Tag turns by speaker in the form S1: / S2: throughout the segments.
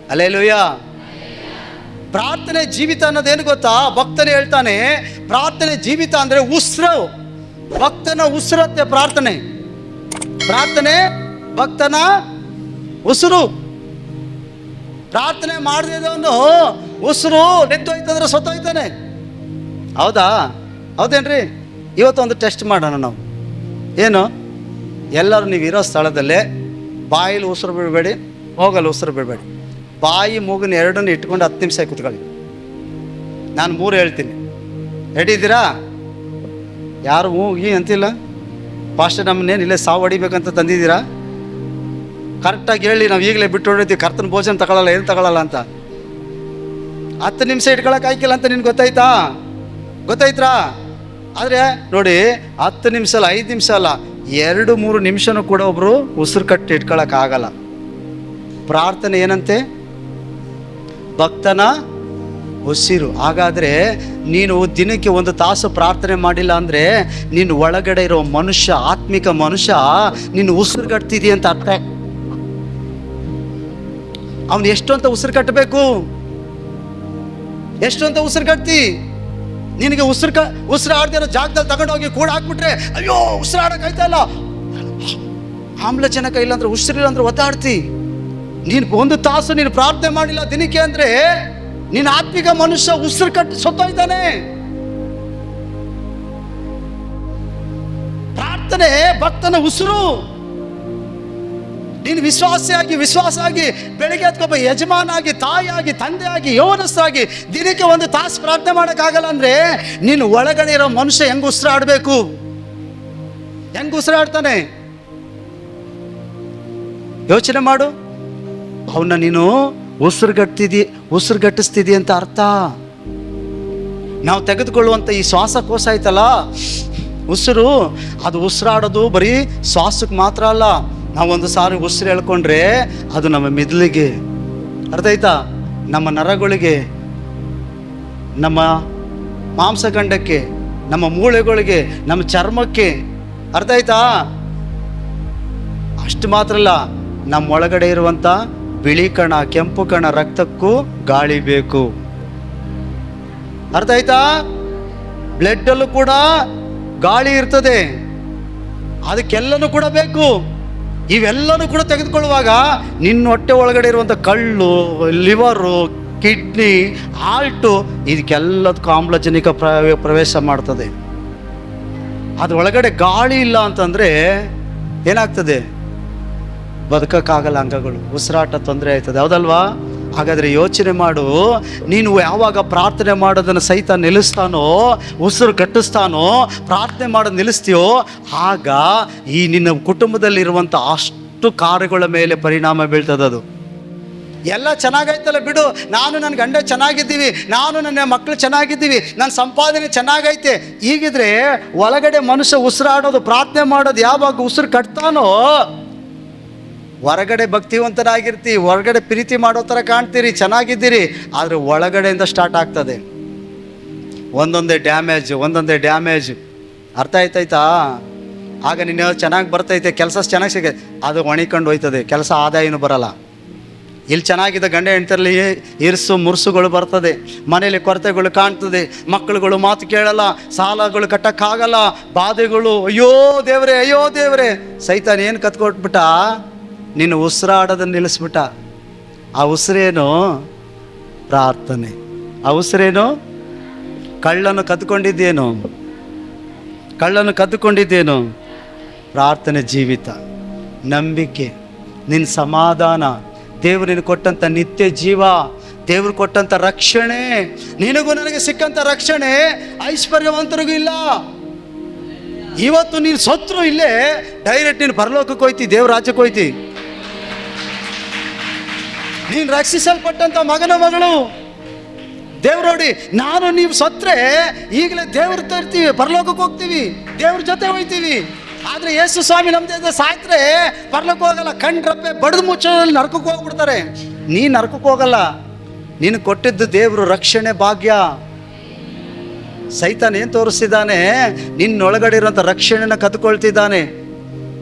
S1: Hallelujah. ಪ್ರಾರ್ಥನೆ ಜೀವಿತ ಅನ್ನೋದೇನು ಗೊತ್ತಾ? ಭಕ್ತನೇ ಹೇಳ್ತಾನೆ, ಪ್ರಾರ್ಥನೆ ಜೀವಿತ ಅಂದರೆ ಉಸಿರು. ಭಕ್ತನ ಉಸಿರತ್ತೆ ಪ್ರಾರ್ಥನೆ. ಪ್ರಾರ್ಥನೆ ಭಕ್ತನ ಉಸಿರು. ಪ್ರಾರ್ಥನೆ ಮಾಡದಿದ್ದವನು ಉಸಿರು ನಿಂತೋಯ್ತಂದ್ರೆ ಸತ್ತೋಯ್ತಾನೆ. ಹೌದಾ? ಹೌದೇನ್ರಿ? ಇವತ್ತೊಂದು ಟೆಸ್ಟ್ ಮಾಡೋಣ ನಾವು. ಏನು? ಎಲ್ಲರೂ ನೀವು ಇರೋ ಸ್ಥಳದಲ್ಲೇ ಬಾಯಲ್ಲಿ ಉಸಿರು ಬಿಡಬೇಡಿ, ಹೋಗಲ್ಲ ಉಸಿರು ಬಿಡಬೇಡಿ. ಬಾಯಿ ಮೂಗಿನ ಎರಡನ್ನು ಇಟ್ಕೊಂಡು 10 ನಿಮಿಷ ಕೂತ್ಕೊಳ್ಳಿ. ನಾನು 3 ಹೇಳ್ತೀನಿ. ರೆಡಿ ಇದ್ದೀರಾ? ಯಾರು ಮೂಗಿ ಅಂತಿಲ್ಲ. ಪಾಸ್ಟರ್ ನಮ್ಮನ್ನೇನು ಇಲ್ಲೇ ಸಾವು ಹೊಡಿಬೇಕಂತ ತಂದಿದ್ದೀರಾ? ಕರೆಕ್ಟಾಗಿ ಹೇಳಿ, ನಾವು ಈಗಲೇ ಬಿಟ್ಟು ಹೊಡಿತೀವಿ, ಕರ್ತನ ಭೋಜನ ತಗೊಳ್ಳಲ್ಲ, ಏನು ತಗೊಳ್ಳಲ್ಲ ಅಂತ. 10 ನಿಮಿಷ ಇಟ್ಕೊಳಕ್ಕೆ ಆಯ್ಕಿಲ್ಲ ಅಂತ ನಿನ್ಗೆ ಗೊತ್ತಾಯ್ತಾ? ಆದರೆ ನೋಡಿ, 10 ನಿಮಿಷ ಅಲ್ಲ, 5 ನಿಮಿಷ ಅಲ್ಲ, 2-3 ನಿಮಿಷನೂ ಕೂಡ ಒಬ್ಬರು ಉಸಿರು ಕಟ್ಟಿ ಇಟ್ಕೊಳಕ್ಕಾಗಲ್ಲ. ಪ್ರಾರ್ಥನೆ ಏನಂತೆ? ಭಕ್ತನ ಉಸಿರು. ಹಾಗಾದರೆ ನೀನು ದಿನಕ್ಕೆ 1 ತಾಸು ಪ್ರಾರ್ಥನೆ ಮಾಡಿಲ್ಲ ಅಂದರೆ ನೀನು ಒಳಗಡೆ ಇರೋ ಮನುಷ್ಯ, ಆತ್ಮಿಕ ಮನುಷ್ಯ, ನೀನು ಉಸಿರುಗಟ್ತಿದೀಯ ಅಂತ ಅರ್ಥ. ಅವನು ಎಷ್ಟು ಅಂತ ಉಸಿರು ಕಟ್ಟಬೇಕು? ಎಷ್ಟು ಅಂತ ಉಸಿರು ಕಟ್ತಿ? ನಿನಗೆ ಉಸಿರು ಆಡ್ದಿರೋ ಜಾಗದಲ್ಲಿ ತಗೊಂಡೋಗಿ ಕೂಡ ಹಾಕ್ಬಿಟ್ರೆ, ಅಯ್ಯೋ ಉಸಿರಾಡಕ್ಕಾಯ್ತಲ್ಲ, ಆಮ್ಲಜನಕ ಇಲ್ಲ ಅಂದ್ರೆ, ಉಸಿರಿಲ್ಲ ಅಂದ್ರೆ ಒತ್ತಾಡ್ತಿ. ನೀನು 1 ತಾಸು ನೀನು ಪ್ರಾರ್ಥನೆ ಮಾಡಿಲ್ಲ ದಿನಕ್ಕೆ ಅಂದ್ರೆ ನೀನು ಆತ್ಮಿಕ ಮನುಷ್ಯ ಉಸಿರು ಕಟ್ಟಿ ಸತ್ತೋಯ್ತಾನೆ. ಪ್ರಾರ್ಥನೆ ಭಕ್ತನ ಉಸಿರು. ನೀನು ವಿಶ್ವಾಸ ಆಗಿ ಬೆಳಿಗ್ಗೆ ಎತ್ಕೊಬ್ಬ ಯಜಮಾನಾಗಿ, ತಾಯಿಯಾಗಿ, ತಂದೆಯಾಗಿ, ಯೌವನಸ್ಥಾಗಿ ದಿನಕ್ಕೆ 1 ತಾಸು ಪ್ರಾರ್ಥನೆ ಮಾಡೋಕ್ಕಾಗಲ್ಲ ಅಂದ್ರೆ ನೀನು ಒಳಗಡೆ ಇರೋ ಮನುಷ್ಯ ಹೆಂಗ್ ಉಸಿರಾಡಬೇಕು? ಹೆಂಗ್ ಉಸಿರಾಡ್ತಾನೆ? ಯೋಚನೆ ಮಾಡು. ಅವನ್ನ ನೀನು ಉಸಿರುಗಟ್ಟಿಸ್ತಿದಿ ಅಂತ ಅರ್ಥ. ನಾವು ತೆಗೆದುಕೊಳ್ಳುವಂಥ ಈ ಶ್ವಾಸಕೋಶ ಐತಲ್ಲ, ಉಸಿರು, ಅದು ಉಸಿರಾಡೋದು ಬರೀ ಶ್ವಾಸಕ್ಕೆ ಮಾತ್ರ ಅಲ್ಲ. ನಾವೊಂದು ಸಾರಿ ಉಸಿರು ಹೇಳ್ಕೊಂಡ್ರೆ ಅದು ನಮ್ಮ ಮಿದುಳಿಗೆ, ಅರ್ಥ ಆಯ್ತಾ, ನಮ್ಮ ನರಗಳಿಗೆ, ನಮ್ಮ ಮಾಂಸಖಂಡಕ್ಕೆ, ನಮ್ಮ ಮೂಳೆಗಳಿಗೆ, ನಮ್ಮ ಚರ್ಮಕ್ಕೆ, ಅರ್ಥ ಆಯ್ತಾ? ಅಷ್ಟು ಮಾತ್ರ ಅಲ್ಲ, ನಮ್ಮ ಒಳಗಡೆ ಇರುವಂಥ ಬಿಳಿ ಕಣ, ಕೆಂಪು ಕಣ, ರಕ್ತಕ್ಕೂ ಗಾಳಿ ಬೇಕು. ಅರ್ಥ ಆಯ್ತಾ? ಬ್ಲಡ್ಡಲ್ಲೂ ಕೂಡ ಗಾಳಿ ಇರ್ತದೆ, ಅದಕ್ಕೆಲ್ಲನೂ ಕೂಡ ಬೇಕು. ಇವೆಲ್ಲನೂ ಕೂಡ ತೆಗೆದುಕೊಳ್ಳುವಾಗ ನಿನ್ನ ಹೊಟ್ಟೆ ಒಳಗಡೆ ಇರುವಂಥ ಕಳ್ಳು, ಲಿವರು, ಕಿಡ್ನಿ, ಹಾರ್ಟು, ಇದಕ್ಕೆಲ್ಲದಕ್ಕೂ ಆಮ್ಲಜನಕ ಪ್ರವೇಶ ಮಾಡ್ತದೆ. ಅದ್ರೊಳಗಡೆ ಗಾಳಿ ಇಲ್ಲ ಅಂತಂದರೆ ಏನಾಗ್ತದೆ? ಬದುಕಕ್ಕಾಗಲ್ಲ, ಅಂಗಗಳು, ಉಸಿರಾಟ ತೊಂದರೆ ಆಯ್ತದೆ. ಹೌದಲ್ವಾ? ಹಾಗಾದರೆ ಯೋಚನೆ ಮಾಡು, ನೀನು ಯಾವಾಗ ಪ್ರಾರ್ಥನೆ ಮಾಡೋದನ್ನು ಸಹಿತ ನಿಲ್ಲಿಸ್ತಾನೋ, ಉಸಿರು ಕಟ್ಟಿಸ್ತಾನೋ, ಪ್ರಾರ್ಥನೆ ಮಾಡೋದು ನಿಲ್ಲಿಸ್ತೀಯೋ, ಆಗ ಈ ನಿನ್ನ ಕುಟುಂಬದಲ್ಲಿರುವಂಥ ಅಷ್ಟು ಕಾರ್ಯಗಳ ಮೇಲೆ ಪರಿಣಾಮ ಬೀಳ್ತದೆ. ಅದು ಎಲ್ಲ ಚೆನ್ನಾಗೈತಲ್ಲ ಬಿಡು, ನಾನು ನನ್ನ ಗಂಡ ಚೆನ್ನಾಗಿದ್ದೀವಿ, ನಾನು ನನ್ನ ಮಕ್ಕಳು ಚೆನ್ನಾಗಿದ್ದೀವಿ, ನನ್ನ ಸಂಪಾದನೆ ಚೆನ್ನಾಗೈತೆ, ಹೀಗಿದ್ರೆ ಒಳಗಡೆ ಮನುಷ್ಯ ಉಸಿರಾಡೋದು, ಪ್ರಾರ್ಥನೆ ಮಾಡೋದು ಯಾವಾಗ ಉಸಿರು ಕಟ್ತಾನೋ, ಹೊರಗಡೆ ಭಕ್ತಿವಂತರಾಗಿರ್ತೀವಿ, ಹೊರಗಡೆ ಪ್ರೀತಿ ಮಾಡೋ ಥರ ಕಾಣ್ತೀರಿ, ಚೆನ್ನಾಗಿದ್ದೀರಿ, ಆದರೆ ಒಳಗಡೆಯಿಂದ ಸ್ಟಾರ್ಟ್ ಆಗ್ತದೆ ಒಂದೊಂದೇ ಡ್ಯಾಮೇಜ್. ಅರ್ಥ ಆಯ್ತಾಯ್ತಾ? ಆಗ ನೀನು ಚೆನ್ನಾಗಿ ಬರ್ತೈತೆ, ಕೆಲಸ ಚೆನ್ನಾಗಿ ಸಿಗ, ಅದು ಒಣಿಕೊಂಡು ಹೋಯ್ತದೆ, ಕೆಲಸ ಆದಾಯನೂ ಬರಲ್ಲ. ಇಲ್ಲಿ ಚೆನ್ನಾಗಿದ್ದ ಗಂಡ ಹೆಂಡತಿರಲ್ಲಿ ಇರ್ಸು ಮುರ್ಸುಗಳು ಬರ್ತದೆ, ಮನೇಲಿ ಕೊರತೆಗಳು ಕಾಣ್ತದೆ, ಮಕ್ಕಳುಗಳು ಮಾತು ಕೇಳಲ್ಲ, ಸಾಲಗಳು ಕಟ್ಟಕ್ಕಾಗಲ್ಲ, ಬಾಧೆಗಳು. ಅಯ್ಯೋ ದೇವ್ರೆ ಸೈತಾನ ಏನು ಕತ್ಕೊಟ್ಬಿಟ್ಟ? ನೀನು ಉಸಿರಾಡೋದನ್ನು ನಿಲ್ಲಿಸ್ಬಿಟ್ಟ. ಆ ಉಸಿರೇನು? ಪ್ರಾರ್ಥನೆ. ಆ ಉಸಿರೇನು? ಕಳ್ಳನ್ನು ಕದ್ದುಕೊಂಡಿದ್ದೇನು? ಪ್ರಾರ್ಥನೆ ಜೀವಿತ, ನಂಬಿಕೆ, ನಿನ್ನ ಸಮಾಧಾನ, ದೇವರು ನಿನಗೆ ಕೊಟ್ಟಂಥ ನಿತ್ಯ ಜೀವ, ದೇವರು ಕೊಟ್ಟಂಥ ರಕ್ಷಣೆ, ನಿನಗೂ ನನಗೆ ಸಿಕ್ಕಂಥ ರಕ್ಷಣೆ ಐಶ್ವರ್ಯವಂತರಿಗೂ ಇಲ್ಲ. ಇವತ್ತು ನೀನು ಸತ್ರು ಇಲ್ಲೇ ಡೈರೆಕ್ಟ್ ನೀನು ಪರಲೋಕಕ್ಕೆ ಹೋಯ್ತಿ, ದೇವ್ರ ರಾಜ್ಯಕ್ಕೆ ಹೋಯ್ತಿ. ನೀನು ರಕ್ಷಿಸಲ್ಪಟ್ಟಂಥ ಮಗಳು ದೇವ್ರು ನೋಡಿ, ನಾನು ನೀವು ಸತ್ರೆ ಈಗಲೇ ದೇವ್ರ ತರ್ತೀವಿ, ಪರಲೋಕಕ್ಕೆ ಹೋಗ್ತೀವಿ, ದೇವ್ರ ಜೊತೆ ಹೋಯ್ತೀವಿ. ಆದರೆ ಯೇಸು ಸ್ವಾಮಿ ನಮ್ದೇ ಸಾಯ್ತ್ರೆ ಪರಲೋಕ ಹೋಗಲ್ಲ, ಕಂಡ್ರಪ್ಪೆ ಬಡ್ದು ಮುಚ್ಚೋದ್ರಲ್ಲಿ ನರಕಕ್ಕೆ ಹೋಗ್ಬಿಡ್ತಾರೆ. ನೀ ನರಕಕ್ಕೆ ಹೋಗಲ್ಲ, ನೀನು ಕೊಟ್ಟಿದ್ದು ದೇವರು ರಕ್ಷಣೆ ಭಾಗ್ಯ. ಸೈತಾನ ಏನು ತೋರಿಸ್ತಿದ್ದಾನೆ? ನಿನ್ನೊಳಗಡೆ ಇರೋಂಥ ರಕ್ಷಣೆನ ಕದ್ಕೊಳ್ತಿದ್ದಾನೆ,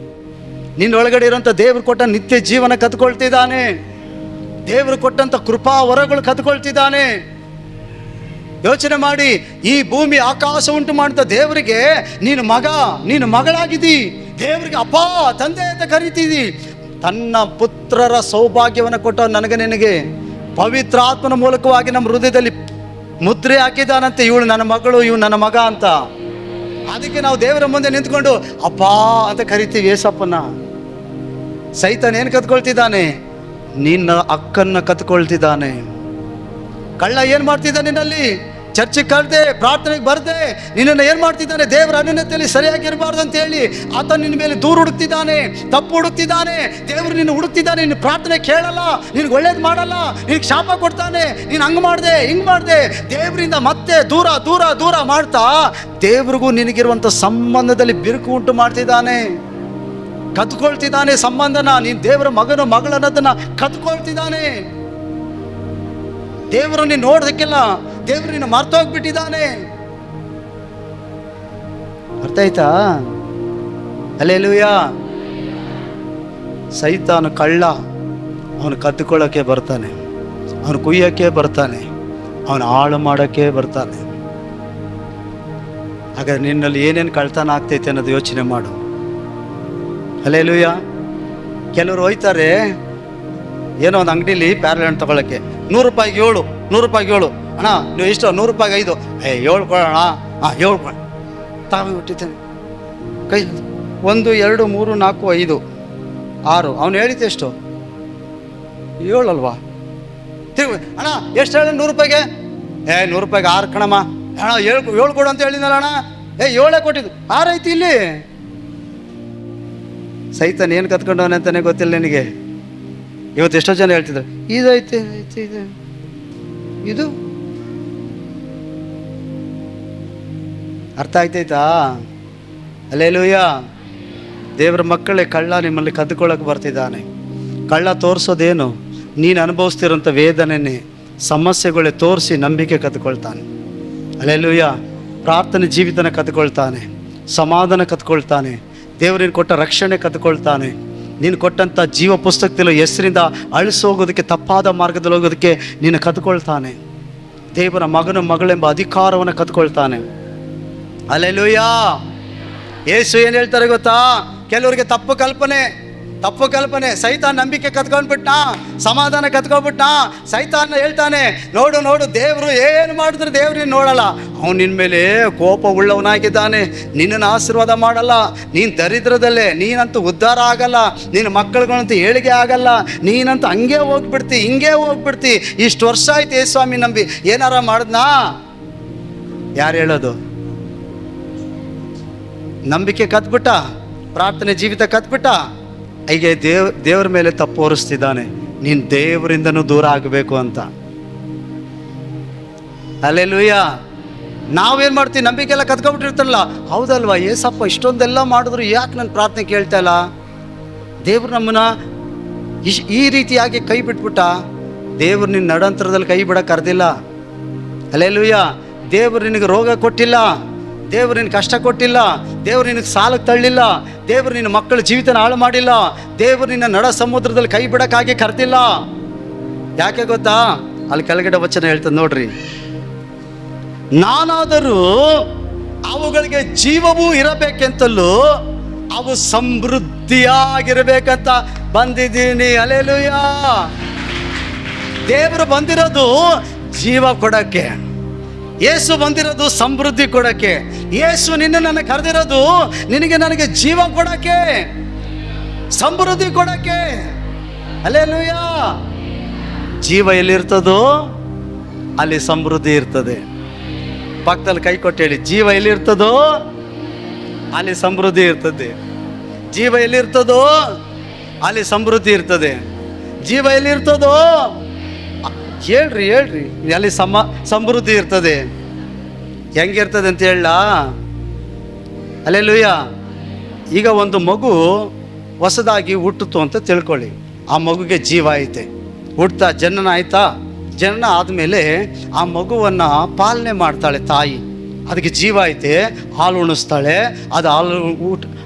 S1: ನಿನ್ನೊಳಗಡೆ ಇರೋಂಥ ದೇವ್ರು ಕೊಟ್ಟ ನಿತ್ಯ ಜೀವನ ಕದ್ಕೊಳ್ತಿದ್ದಾನೆ. ದೇವರು ಕೊಟ್ಟಂಥ ಕೃಪಾ ವರಗಳು ಕದ್ಕೊಳ್ತಿದ್ದಾನೆ. ಯೋಚನೆ ಮಾಡಿ, ಈ ಭೂಮಿ ಆಕಾಶ ಉಂಟು ಮಾಡಿದ ದೇವರಿಗೆ ನೀನು ಮಗ, ನೀನು ಮಗಳಾಗಿದ್ದಿ. ದೇವರಿಗೆ ಅಪ್ಪ, ತಂದೆ ಅಂತ ಕರಿತಿದ್ದಿ. ತನ್ನ ಪುತ್ರರ ಸೌಭಾಗ್ಯವನ್ನು ಕೊಟ್ಟ ನನಗೆ ನಿನಗೆ ಪವಿತ್ರ ಆತ್ಮನ ಮೂಲಕವಾಗಿ ನಮ್ಮ ಹೃದಯದಲ್ಲಿ ಮುದ್ರೆ ಹಾಕಿದಾನಂತೆ. ಇವಳು ನನ್ನ ಮಗಳು, ಇವ್ ನನ್ನ ಮಗ ಅಂತ. ಅದಕ್ಕೆ ನಾವು ದೇವರ ಮುಂದೆ ನಿಂತ್ಕೊಂಡು ಅಪ್ಪ ಅಂತ ಕರಿತೀವಿ ಏಸಪ್ಪನ. ಸೈತಾನ್ ಏನು ಕತ್ಕೊಳ್ತಿದ್ದಾನೆ? ನಿನ್ನ ಅಕ್ಕನ್ನ ಕತ್ಕೊಳ್ತಿದ್ದಾನೆ. ಕಳ್ಳ ಏನು ಮಾಡ್ತಿದ್ದಾನೆ? ನಿನ್ನಲ್ಲಿ ಚರ್ಚಿಗೆ ಕರೆದೆ, ಪ್ರಾರ್ಥನೆಗೆ ಬರ್ದೆ, ನಿನ್ನನ್ನು ಏನು ಮಾಡ್ತಿದ್ದಾನೆ? ದೇವರ ಅನ್ಯತೆಯಲ್ಲಿ ಸರಿಯಾಗಿರಬಾರ್ದು ಅಂತ ಹೇಳಿ ಆತ ನಿನ್ನ ಮೇಲೆ ದೂರ ಹುಡುಕ್ತಿದ್ದಾನೆ, ತಪ್ಪು ಹುಡುಕ್ತಿದ್ದಾನೆ. ದೇವರು ನಿನ್ನ ಹುಡುಕ್ತಿದ್ದಾನೆ. ನಿನ್ನ ಪ್ರಾರ್ಥನೆ ಕೇಳಲ್ಲ, ನಿನಗೆ ಒಳ್ಳೇದು ಮಾಡಲ್ಲ, ನಿನಗೆ ಶಾಪ ಕೊಡ್ತಾನೆ. ನೀನು ಹಂಗೆ ಮಾಡಿದೆ, ಹಿಂಗೆ ಮಾಡಿದೆ, ದೇವರಿಂದ ಮತ್ತೆ ದೂರ ದೂರ ದೂರ ಮಾಡ್ತಾ ದೇವ್ರಿಗೂ ನಿನಗಿರುವಂಥ ಸಂಬಂಧದಲ್ಲಿ ಬಿರುಕು ಉಂಟು ಮಾಡ್ತಿದ್ದಾನೆ. ಕತ್ಕೊಳ್ತಿದ್ದಾನೆ ಸಂಬಂಧನ. ನೀನು ದೇವರ ಮಗನು ಮಗಳನ್ನೋದನ್ನ ಕತ್ಕೊಳ್ತಿದ್ದಾನೆ. ದೇವರು ನೀನು ನೋಡೋದಕ್ಕೆಲ್ಲ ದೇವರು ನಿನ್ನ ಮರ್ತೋಗ್ಬಿಟ್ಟಿದ್ದಾನೆ. ಅರ್ಥ ಆಯ್ತಾ? ಹಲ್ಲೆಲೂಯಾ. ಸೈತಾನು ಕಳ್ಳ, ಅವನು ಕದ್ದುಕೊಳ್ಳೋಕ್ಕೆ ಬರ್ತಾನೆ, ಅವನು ಕುಯ್ಯೋಕ್ಕೆ ಬರ್ತಾನೆ, ಅವನು ಹಾಳು ಮಾಡೋಕ್ಕೆ ಬರ್ತಾನೆ. ಹಾಗಾದ್ರೆ ನಿನ್ನಲ್ಲಿ ಏನೇನು ಕಳ್ತನ ಆಗ್ತೈತೆ ಅನ್ನೋದು ಯೋಚನೆ ಮಾಡು. ಹಲ್ಲೆಲೂಯಾ. ಕೆಲವರು ಹೋಯ್ತಾರೆ ಏನೋ ಒಂದು ಅಂಗಡಿಲಿ ಪ್ಯಾರಲೆ ಹಣ್ಣು ತೊಗೊಳಕ್ಕೆ, 100 ರೂಪಾಯಿಗೆ 7, 100 ರೂಪಾಯಿಗೆ 7. ಅಣ್ಣ ನೀವು ಇಷ್ಟು 100 ರೂಪಾಯಿಗೆ 5. 7 ಕೊಡೋಣ. 7 ಕೊಡ ತಗೊಂಡ್ಬಿಟ್ಟಿದ್ದೇನೆ ಕೈ. 1 2 3 4 5 6. ಅವನು ಹೇಳಿದ್ದು ಎಷ್ಟು? 7 ಅಲ್ವಾ? ತಿರುಗಿ ಅಣ್ಣ ಎಷ್ಟು ಹೇಳಿ 100 ರೂಪಾಯಿಗೆ? 100 ರೂಪಾಯಿಗೆ 6 ಕಣಮ್ಮ. ಅಣ್ಣ 7 ಕೊಡು ಅಂತ ಹೇಳಿದ್ನಲ್ಲ ಅಣ್ಣ. 7 ಕೊಟ್ಟಿದ್ದು, 6 ಐತಿ ಇಲ್ಲಿ. ಸೈತಾನ್ ಏನು ಕತ್ಕೊಂಡವನೆ ಅಂತಾನೆ ಗೊತ್ತಿಲ್ಲ ನಿನಗೆ. ಇವತ್ತು ಎಷ್ಟೋ ಜನ ಹೇಳ್ತಿದ್ರು ಇದೈತೆ ಐತೆ ಇದು. ಅರ್ಥ ಆಯ್ತಾಯ್ತಾ? ಹಲ್ಲೆಲೂಯಾ. ದೇವರ ಮಕ್ಕಳೇ, ಕಳ್ಳ ನಿಮ್ಮಲ್ಲಿ ಕದ್ದುಕೊಳ್ಳೋಕೆ ಬರ್ತಿದ್ದಾನೆ. ಕಳ್ಳ ತೋರಿಸೋದೇನು? ನೀನು ಅನುಭವಿಸ್ತಿರೋಂಥ ವೇದನೆನೇ, ಸಮಸ್ಯೆಗಳೇ ತೋರಿಸಿ ನಂಬಿಕೆ ಕದ್ಕೊಳ್ತಾನೆ. ಹಲ್ಲೆಲೂಯಾ. ಪ್ರಾರ್ಥನೆ ಜೀವಿತನ ಕದ್ಕೊಳ್ತಾನೆ, ಸಮಾಧಾನ ಕದ್ಕೊಳ್ತಾನೆ, ದೇವರಿನ ಕೊಟ್ಟ ರಕ್ಷಣೆ ಕದ್ಕೊಳ್ತಾನೆ. ನೀನು ಕೊಟ್ಟಂಥ ಜೀವ ಪುಸ್ತಕದಲ್ಲಿ ಹೆಸರಿಂದ ಅಳಿಸೋಗೋದಕ್ಕೆ, ತಪ್ಪಾದ ಮಾರ್ಗದಲ್ಲಿ ಹೋಗೋದಕ್ಕೆ ನೀನು ಕದ್ಕೊಳ್ತಾನೆ. ದೇವರ ಮಗನ ಮಗಳೆಂಬ ಅಧಿಕಾರವನ್ನು ಕದ್ಕೊಳ್ತಾನೆ. ಹಲ್ಲೆಲೂಯಾ. ಯೇಸು ಏನು ಹೇಳ್ತಾರೆ ಗೊತ್ತಾ? ಕೆಲವರಿಗೆ ತಪ್ಪು ಕಲ್ಪನೆ. ಸೈತಾನ್ ನಂಬಿಕೆ ಕತ್ಕೊಂಡ್ಬಿಟ್ಟ, ಸಮಾಧಾನ ಕತ್ಕೊಂಡ್ಬಿಟ್ಟ. ಸೈತಾನ್ ಹೇಳ್ತಾನೆ, ನೋಡು ದೇವರು ಏನು ಮಾಡಿದ್ರೆ ದೇವ್ರು ನೀನು ನೋಡಲ್ಲ. ಅವನು ನಿನ್ನ ಮೇಲೆ ಕೋಪ ಉಳ್ಳವನಾಗಿದ್ದಾನೆ, ನಿನ್ನನ್ನು ಆಶೀರ್ವಾದ ಮಾಡಲ್ಲ. ನೀನು ದರಿದ್ರದಲ್ಲೇ, ನೀನಂತೂ ಉದ್ಧಾರ ಆಗಲ್ಲ, ನಿನ್ನ ಮಕ್ಕಳುಗಳಂತೂ ಏಳಿಗೆ ಆಗಲ್ಲ, ನೀನಂತೂ ಹಂಗೆ ಹೋಗ್ಬಿಡ್ತಿ, ಹಿಂಗೆ ಹೋಗ್ಬಿಡ್ತಿ. ಇಷ್ಟು ವರ್ಷ ಆಯ್ತು ಏ ಸ್ವಾಮಿ ನಂಬಿ, ಏನಾರ ಮಾಡಿದ್ನಾ? ಯಾರು ಹೇಳೋದು? ನಂಬಿಕೆ ಕತ್ಬಿಟ್ಟ, ಪ್ರಾರ್ಥನೆ ಜೀವಿತ ಕತ್ಬಿಟ್ಟ. ಹೀಗೆ ದೇವರ ಮೇಲೆ ತಪ್ಪು ಹೊರಿಸ್ತಿದ್ದಾನೆ. ನೀನು ದೇವರಿಂದನೂ ದೂರ ಆಗಬೇಕು ಅಂತ. ಹಲ್ಲೆಲೂಯಾ. ನಾವೇನು ಮಾಡ್ತೀವಿ? ನಂಬಿಕೆ ಎಲ್ಲ ಕತ್ಕೊಬಿಟ್ಟಿರ್ತಾರಲ್ಲ, ಹೌದಲ್ವಾ ಏಸಪ್ಪ ಇಷ್ಟೊಂದೆಲ್ಲ ಮಾಡಿದ್ರು ಯಾಕೆ ನನ್ನ ಪ್ರಾರ್ಥನೆ ಕೇಳ್ತಾ ಇಲ್ಲ? ದೇವ್ರು ನಮ್ಮನ್ನ ಈ ರೀತಿಯಾಗಿ ಕೈ ಬಿಟ್ಬಿಟ್ಟ. ದೇವ್ರು ನಿನ್ನ ನಡಂತರದಲ್ಲಿ ಕೈ ಬಿಡಕ್ಕೆ ಕರೆದಿಲ್ಲ. ಹಲ್ಲೆಲೂಯಾ. ದೇವ್ರು ನಿನಗೆ ರೋಗ ಕೊಟ್ಟಿಲ್ಲ, ದೇವ್ರು ನಿನಗೆ ಕಷ್ಟ ಕೊಟ್ಟಿಲ್ಲ, ದೇವ್ರು ನಿನಗೆ ಸಾಲಕ್ಕೆ ತಳ್ಳಿಲ್ಲ, ದೇವ್ರು ನಿನ್ನ ಮಕ್ಕಳ ಜೀವಿತನ ಹಾಳು ಮಾಡಿಲ್ಲ, ದೇವ್ರು ನಿನ್ನ ನಡ ಸಮುದ್ರದಲ್ಲಿ ಕೈ ಬಿಡಕ್ಕಾಗಿ ಕರೆದಿಲ್ಲ. ಯಾಕೆ ಗೊತ್ತಾ? ಅಲ್ಲಿ ಕೆಳಗಡೆ ವಚನ ಹೇಳ್ತದೆ ನೋಡ್ರಿ. ನಾನಾದರೂ ಅವುಗಳಿಗೆ ಜೀವವೂ ಇರಬೇಕೆಂತಲೂ ಅವು ಸಮೃದ್ಧಿಯಾಗಿರ್ಬೇಕಂತ ಬಂದಿದ್ದೀನಿ. ಹಲ್ಲೆಲೂಯಾ. ದೇವರು ಬಂದಿರೋದು ಜೀವ ಕೊಡಕ್ಕೆ, ಯೇಸು ಬಂದಿರೋದು ಸಮೃದ್ಧಿ ಕೊಡಕ್ಕೆ. ಯೇಸು ನನ್ನ ಕರೆದಿರೋದು ನಿನಗೆ ನನಗೆ ಜೀವ ಕೊಡಕ್ಕೆ, ಸಮೃದ್ಧಿ ಕೊಡಕ್ಕೆ. ಹಲ್ಲೆಲೂಯಾ. ಜೀವ ಎಲ್ಲಿರ್ತದೋ ಅಲ್ಲಿ ಸಮೃದ್ಧಿ ಇರ್ತದೆ. ಪಕ್ಕದಲ್ಲಿ ಕೈ ಕೊಟ್ಟು ಹೇಳಿ, ಜೀವ ಎಲ್ಲಿರ್ತದೋ ಅಲ್ಲಿ ಸಮೃದ್ಧಿ ಇರ್ತದೆ. ಜೀವ ಎಲ್ಲಿರ್ತದೋ ಅಲ್ಲಿ ಸಮೃದ್ಧಿ ಇರ್ತದೆ. ಜೀವ ಎಲ್ಲಿರ್ತದೋ ಹೇಳ್ರಿ ಅಲ್ಲಿ ಸಮೃದ್ಧಿ ಇರ್ತದೆ. ಹೆಂಗಿರ್ತದೆ ಅಂತ ಹೇಳ? ಹಲ್ಲೆಲೂಯಾ. ಈಗ ಒಂದು ಮಗು ಹೊಸದಾಗಿ ಹುಟ್ಟಿತು ಅಂತ ತಿಳ್ಕೊಳ್ಳಿ. ಆ ಮಗುಗೆ ಜೀವ ಐತೆ, ಹುಟ್ತಾ ಜನನ ಆಯ್ತಾ. ಜನನ ಆದಮೇಲೆ ಆ ಮಗುವನ್ನು ಪಾಲನೆ ಮಾಡ್ತಾಳೆ ತಾಯಿ. ಅದಕ್ಕೆ ಜೀವ ಐತೆ, ಹಾಲು ಉಣಿಸ್ತಾಳೆ. ಅದು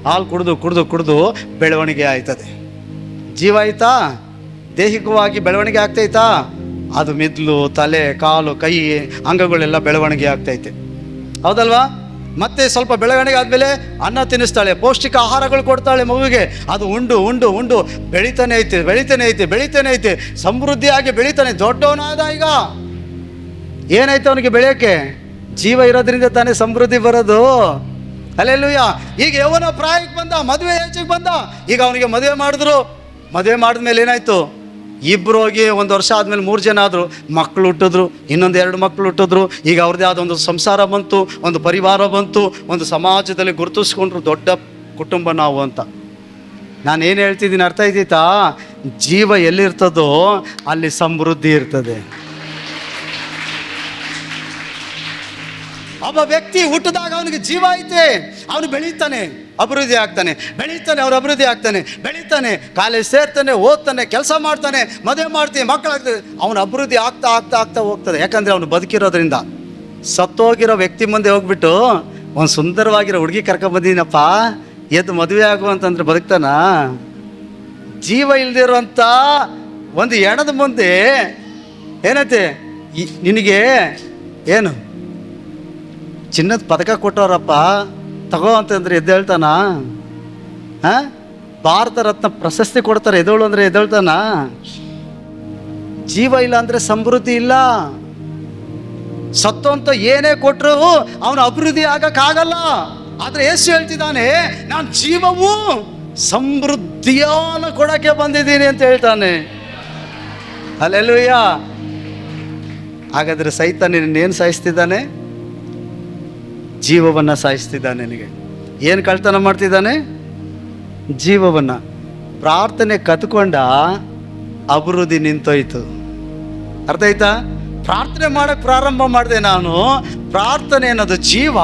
S1: ಹಾಲು ಕುಡಿದು ಬೆಳವಣಿಗೆ ಆಯ್ತದೆ. ಜೀವ ಆಯ್ತಾ? ದೈಹಿಕವಾಗಿ ಬೆಳವಣಿಗೆ ಆಗ್ತೈತಾ? ಅದು ಮಿದ್ಲು, ತಲೆ, ಕಾಲು, ಕೈ, ಅಂಗಗಳೆಲ್ಲ ಬೆಳವಣಿಗೆ ಆಗ್ತೈತೆ, ಹೌದಲ್ವಾ? ಮತ್ತೆ ಸ್ವಲ್ಪ ಬೆಳವಣಿಗೆ ಆದಮೇಲೆ ಅನ್ನ ತಿನ್ನಿಸ್ತಾಳೆ, ಪೌಷ್ಟಿಕ ಆಹಾರಗಳು ಕೊಡ್ತಾಳೆ ಮಗುವಿಗೆ. ಅದು ಉಂಡು ಉಂಡು ಉಂಡು ಬೆಳಿತಾನೆ ಐತೆ, ಬೆಳಿತಾನೆ ಐತೆ, ಬೆಳಿತಾನೆ ಐತೆ, ಸಮೃದ್ಧಿಯಾಗಿ ಬೆಳಿತಾನೆ. ದೊಡ್ಡವನಾದ ಈಗ ಏನಾಯ್ತು ಅವನಿಗೆ ಬೆಳೆಯೋಕ್ಕೆ? ಜೀವ ಇರೋದ್ರಿಂದ ತಾನೇ ಸಮೃದ್ಧಿ ಬರೋದು. ಅಲ್ಲೆಲ್ಲೂಯ್ಯ. ಈಗ ಯೌವನ ಪ್ರಾಯಕ್ಕೆ ಬಂದ, ಮದುವೆ ಏಜಿಗೆ ಬಂದ. ಈಗ ಅವನಿಗೆ ಮದುವೆ ಮಾಡಿದ್ರು. ಮದುವೆ ಮಾಡಿದ್ಮೇಲೆ ಏನಾಯ್ತು? ಇಬ್ಬರು ಹೋಗಿ 1 ವರ್ಷ ಆದಮೇಲೆ 3 ಜನ ಆದರು, ಮಕ್ಕಳು ಹುಟ್ಟಿದ್ರು, ಇನ್ನೊಂದು 2 ಮಕ್ಕಳು ಹುಟ್ಟಿದ್ರು. ಈಗ ಅವ್ರದ್ದೇ ಆದ ಒಂದು ಸಂಸಾರ ಬಂತು, ಒಂದು ಪರಿವಾರ ಬಂತು, ಒಂದು ಸಮಾಜದಲ್ಲಿ ಗುರುತಿಸ್ಕೊಂಡ್ರು, ದೊಡ್ಡ ಕುಟುಂಬ ನಾವು ಅಂತ. ನಾನೇನು ಹೇಳ್ತಿದ್ದೀನಿ ಅರ್ಥ ಇದೀತಾ? ಜೀವ ಎಲ್ಲಿರ್ತದೋ ಅಲ್ಲಿ ಸಮೃದ್ಧಿ ಇರ್ತದೆ. ಒಬ್ಬ ವ್ಯಕ್ತಿ ಹುಟ್ಟಿದಾಗ ಅವನಿಗೆ ಜೀವ ಐತೆ, ಅವನು ಬೆಳೀತಾನೆ, ಅಭಿವೃದ್ಧಿ ಆಗ್ತಾನೆ, ಬೆಳೀತಾನೆ, ಅವ್ರು ಅಭಿವೃದ್ಧಿ ಆಗ್ತಾನೆ, ಬೆಳೀತಾನೆ, ಕಾಲೇಜ್ ಸೇರ್ತಾನೆ, ಓದ್ತಾನೆ, ಕೆಲಸ ಮಾಡ್ತಾನೆ, ಮದುವೆ ಮಾಡ್ತೀವಿ, ಮಕ್ಕಳಾಗ್ತದೆ, ಅವನು ಅಭಿವೃದ್ಧಿ ಆಗ್ತಾ ಆಗ್ತಾ ಆಗ್ತಾ ಹೋಗ್ತದೆ. ಯಾಕಂದರೆ ಅವನು ಬದುಕಿರೋದ್ರಿಂದ. ಸತ್ತೋಗಿರೋ ವ್ಯಕ್ತಿ ಮುಂದೆ ಹೋಗ್ಬಿಟ್ಟು ಒಂದು ಸುಂದರವಾಗಿರೋ ಹುಡುಗಿ ಕರ್ಕೊಂಬಂದಿನಪ್ಪ, ಎದ್ದು ಮದುವೆ ಆಗುವಂತಂದ್ರೆ ಬದುಕ್ತಾನ? ಜೀವ ಇಲ್ದಿರೋಂಥ ಒಂದು ಹೆಣದ ಮುಂದೆ ಏನೈತೆ? ನಿನಗೆ ಏನು ಚಿನ್ನದ ಪದಕ ಕೊಟ್ಟವರಪ್ಪ ತಗೋ ಅಂತಂದ್ರೆ ಎದ್ದೇಳ್ತಾನ? ಭಾರತ ರತ್ನ ಪ್ರಶಸ್ತಿ ಕೊಡ್ತಾರೆ, ಎದ್ದೇಳು ಅಂದರೆ ಎದ್ದೇಳ್ತಾನ? ಜೀವ ಇಲ್ಲ ಅಂದರೆ ಸಮೃದ್ಧಿ ಇಲ್ಲ. ಸತ್ತು ಅಂತ ಏನೇ ಕೊಟ್ಟರು ಅವನು ಅಭಿವೃದ್ಧಿ ಆಗಕ್ಕಾಗಲ್ಲ. ಆದರೆ ಯೇಸು ಹೇಳ್ತಿದ್ದಾನೆ, ನಾನು ಜೀವವು ಸಮೃದ್ಧಿಯನ್ನು ಕೊಡಕ್ಕೆ ಬಂದಿದ್ದೀನಿ ಅಂತ ಹೇಳ್ತಾನೆ. ಹಲ್ಲೆಲೂಯಾ. ಹಾಗಾದರೆ ಸೈತಾನ ನಿನ್ನೇನು ಸಾಯಿಸ್ತಿದ್ದಾನೆ? ಜೀವವನ್ನು ಸಾಯಿಸ್ತಿದ್ದಾನೆ. ನಿನಗೆ ಏನು ಕಳ್ತನ ಮಾಡ್ತಿದ್ದಾನೆ? ಜೀವವನ್ನು. ಪ್ರಾರ್ಥನೆ ಕತ್ಕೊಂಡ ಅಭಿವೃದ್ಧಿ ನಿಂತೋಯ್ತು. ಅರ್ಥ ಆಯ್ತಾ? ಪ್ರಾರ್ಥನೆ ಮಾಡೋಕ್ಕೆ ಪ್ರಾರಂಭ ಮಾಡಿದೆ ನಾನು. ಪ್ರಾರ್ಥನೆ ಅನ್ನೋದು ಜೀವ.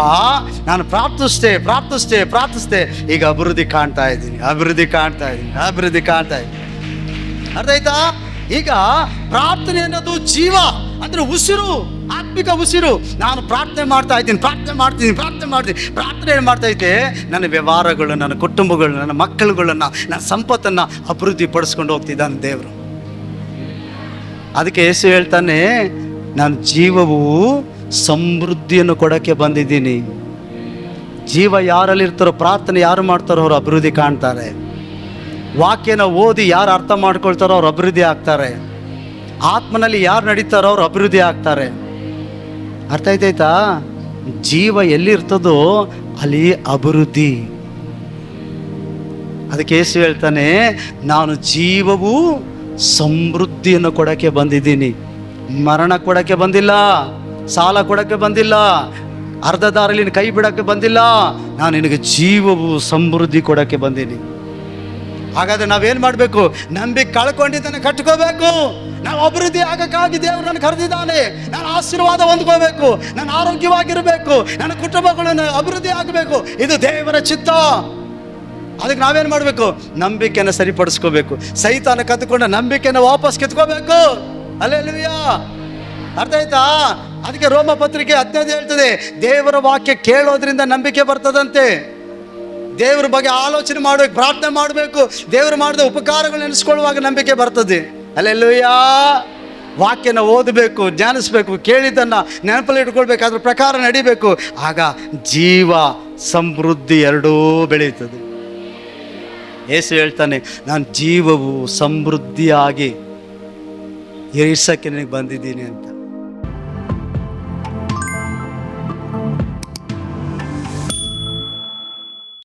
S1: ನಾನು ಪ್ರಾರ್ಥಿಸ್ತೆ ಪ್ರಾರ್ಥಿಸ್ತೆ ಪ್ರಾರ್ಥಿಸ್ತೆ, ಈಗ ಅಭಿವೃದ್ಧಿ ಕಾಣ್ತಾ ಇದ್ದೀನಿ, ಅಭಿವೃದ್ಧಿ ಕಾಣ್ತಾ ಇದ್ದೀನಿ, ಅಭಿವೃದ್ಧಿ ಕಾಣ್ತಾ ಇದ್ದೀನಿ. ಅರ್ಥ ಆಯ್ತಾ? ಈಗ ಪ್ರಾರ್ಥನೆ ಅನ್ನೋದು ಜೀವ, ಅಂದರೆ ಉಸಿರು, ಆತ್ಮಿಕ ಉಸಿರು. ನಾನು ಪ್ರಾರ್ಥನೆ ಮಾಡ್ತಾ ಇದ್ದೀನಿ, ಪ್ರಾರ್ಥನೆ ಮಾಡ್ತೀನಿ, ಪ್ರಾರ್ಥನೆ ಮಾಡ್ತೀನಿ. ಪ್ರಾರ್ಥನೆ ಏನು ಮಾಡ್ತಾ ಇದ್ದೆ? ನನ್ನ ವ್ಯವಹಾರಗಳು, ನನ್ನ ಕುಟುಂಬಗಳು, ನನ್ನ ಮಕ್ಕಳುಗಳನ್ನು, ನನ್ನ ಸಂಪತ್ತನ್ನು ಅಭಿವೃದ್ಧಿ ಪಡಿಸ್ಕೊಂಡು ಹೋಗ್ತಿದ್ದಾನೆ ದೇವರು. ಅದಕ್ಕೆ ಯೇಸು ಹೇಳ್ತಾನೆ, ನಾನು ಜೀವವು ಸಮೃದ್ಧಿಯನ್ನು ಕೊಡೋಕ್ಕೆ ಬಂದಿದ್ದೀನಿ. ಜೀವ ಯಾರಲ್ಲಿರ್ತಾರೋ, ಪ್ರಾರ್ಥನೆ ಯಾರು ಮಾಡ್ತಾರೋ ಅವರು ಅಭಿವೃದ್ಧಿ ಕಾಣ್ತಾರೆ. ವಾಕ್ಯನ ಓದಿ ಯಾರು ಅರ್ಥ ಮಾಡ್ಕೊಳ್ತಾರೋ ಅವ್ರು ಅಭಿವೃದ್ಧಿ ಆಗ್ತಾರೆ. ಆತ್ಮನಲ್ಲಿ ಯಾರು ನಡೀತಾರೋ ಅವ್ರು ಅಭಿವೃದ್ಧಿ ಆಗ್ತಾರೆ. ಅರ್ಥ ಆಯ್ತಾಯ್ತಾ? ಜೀವ ಎಲ್ಲಿರ್ತದೋ ಅಲ್ಲಿ ಅಭಿವೃದ್ಧಿ. ಅದಕ್ಕೆ ಯೇಸು ಹೇಳ್ತಾನೆ, ನಾನು ಜೀವವು ಸಮೃದ್ಧಿಯನ್ನು ಕೊಡೋಕ್ಕೆ ಬಂದಿದ್ದೀನಿ. ಮರಣ ಕೊಡೋಕ್ಕೆ ಬಂದಿಲ್ಲ, ಸಾಲ ಕೊಡೋಕ್ಕೆ ಬಂದಿಲ್ಲ, ಅರ್ಧ ದಾರಿಲಿ ಕೈ ಬಿಡೋಕ್ಕೆ ಬಂದಿಲ್ಲ. ನಾನು ನಿನಗೆ ಜೀವವು ಸಮೃದ್ಧಿ ಕೊಡೋಕ್ಕೆ ಬಂದೀನಿ. ಹಾಗಾದ್ರೆ ನಾವೇನು ಮಾಡಬೇಕು? ನಂಬಿಕೆ ಕಳ್ಕೊಂಡಿದ್ದಾನೆ ಕಟ್ಕೋಬೇಕು. ನಾವು ಅಭಿವೃದ್ಧಿ ಆಗಕ್ಕಾಗಿ ದೇವರು ನನ್ನ ಕರೆದಿದ್ದಾನೆ. ನಾನು ಆಶೀರ್ವಾದ ಹೊಂದ್ಕೋಬೇಕು, ನಾನು ಆರೋಗ್ಯವಾಗಿರಬೇಕು, ನನ್ನ ಕುಟುಂಬಗಳನ್ನು ಅಭಿವೃದ್ಧಿ ಆಗಬೇಕು. ಇದು ದೇವರ ಚಿತ್ತ. ಅದಕ್ಕೆ ನಾವೇನು ಮಾಡಬೇಕು? ನಂಬಿಕೆಯನ್ನು ಸರಿಪಡಿಸ್ಕೋಬೇಕು. ಸೈತಾನ ಕತ್ಕೊಂಡ ನಂಬಿಕೆಯನ್ನು ವಾಪಸ್ ಕಿತ್ಕೋಬೇಕು. ಹಲ್ಲೆಲೂಯಾ. ಅರ್ಥ ಆಯ್ತಾ? ಅದಕ್ಕೆ ರೋಮ ಪತ್ರಿಕೆ 15 ಹೇಳ್ತದೆ, ದೇವರ ವಾಕ್ಯ ಕೇಳೋದ್ರಿಂದ ನಂಬಿಕೆ ಬರ್ತದಂತೆ. ದೇವ್ರ ಬಗ್ಗೆ ಆಲೋಚನೆ ಮಾಡಬೇಕು, ಪ್ರಾರ್ಥನೆ ಮಾಡಬೇಕು. ದೇವರು ಮಾಡಿದ ಉಪಕಾರಗಳು ನೆನೆಸ್ಕೊಳ್ಳುವಾಗ ನಂಬಿಕೆ ಬರ್ತದೆ. ಹಲ್ಲೆಲೂಯಾ. ವಾಕ್ಯನ ಓದಬೇಕು, ಧ್ಯಾನಿಸ್ಬೇಕು, ಕೇಳಿದ್ದನ್ನು ನೆನಪಲ್ಲಿ ಇಟ್ಕೊಳ್ಬೇಕು, ಅದ್ರ ಪ್ರಕಾರ ನಡಿಬೇಕು. ಆಗ ಜೀವ ಸಮೃದ್ಧಿ ಎರಡೂ ಬೆಳೆಯುತ್ತದೆ. ಯೇಸು ಹೇಳ್ತಾನೆ, ನಾನು ಜೀವವು ಸಮೃದ್ಧಿಯಾಗಿ ಇರಿಸಕ್ಕೆ ನಿನಗೆ ಬಂದಿದ್ದೀನಿ ಅಂತ.